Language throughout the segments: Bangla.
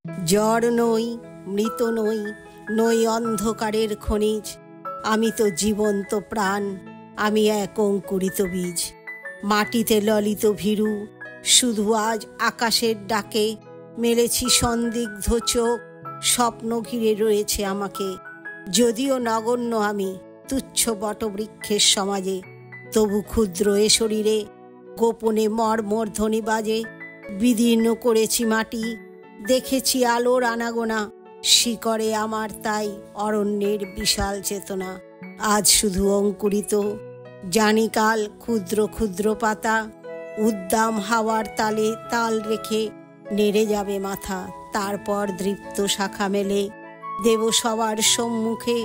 জড় নই, মৃত নই, নই অন্ধকারের খনিজ। আমি তো জীবন্ত প্রাণ, আমি এক অঙ্কুরিত বীজ। মাটিতে ললিত ভীরু, শুধু আজ আকাশের ডাকে মেলেছি সন্দিগ্ধ চোখ। স্বপ্ন ঘিরে রয়েছে আমাকে, যদিও নগণ্য আমি তুচ্ছ বটবৃক্ষের সমাজে। তবু ক্ষুদ্র এ শরীরে গোপনে মর্মধ্বনি বাজে। বিদীর্ণ করেছি মাটি, দেখেছি আলোর আনাগোনা। শিকড়ে আমার তাই অরণ্যের বিশাল চেতনা। আজ শুধু অঙ্কুরিত, জানি কাল ক্ষুদ্র ক্ষুদ্র পাতা উদ্দাম হাওয়ার তালে তাল রেখে নেড়ে যাবে মাথা। তারপর দৃপ্ত শাখা মেলে দেব সবার সম্মুখে,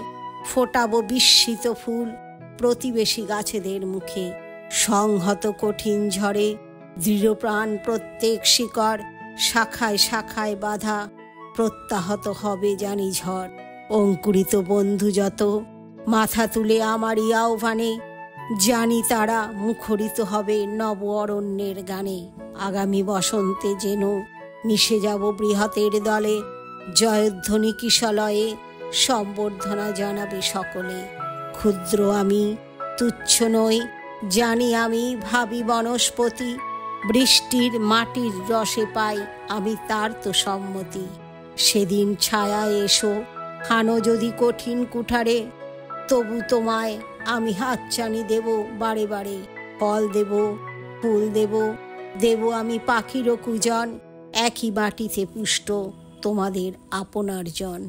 ফোটাবো বিস্মিত ফুল প্রতিবেশী গাছেদের মুখে। সংহত কঠিন ঝড়ে দৃঢ়প্রাণ প্রত্যেক শিকড়, শাখায় শাখায় বাধা প্রত্যাহত হবে জানি ঝড়। অঙ্কুরিত বন্ধু যত মাথা তুলে আমারই আহ্বানে, জানি তারা মুখরিত হবে নব অরণ্যের গানে। আগামী বসন্তে যেন মিশে যাব বৃহতের দলে, জয়ধ্বনি কিশলয়ে সম্বর্ধনা জানাবে সকলে। ক্ষুদ্র আমি, তুচ্ছ নই, জানি আমি ভাবি বনস্পতি। বৃষ্টির মাটির রসে পাই আমি তার তো সম্মতি। সেদিন ছায়ায় এসো, হানো যদি কঠিন কুঠারে, তবু তোমায় আমি হাতছানি দেব বারে বারে। ফল দেব, ফুল দেব, দেব আমি পাখিরও কুজন, একই বাটিতে পুষ্ট তোমাদের আপনার জন।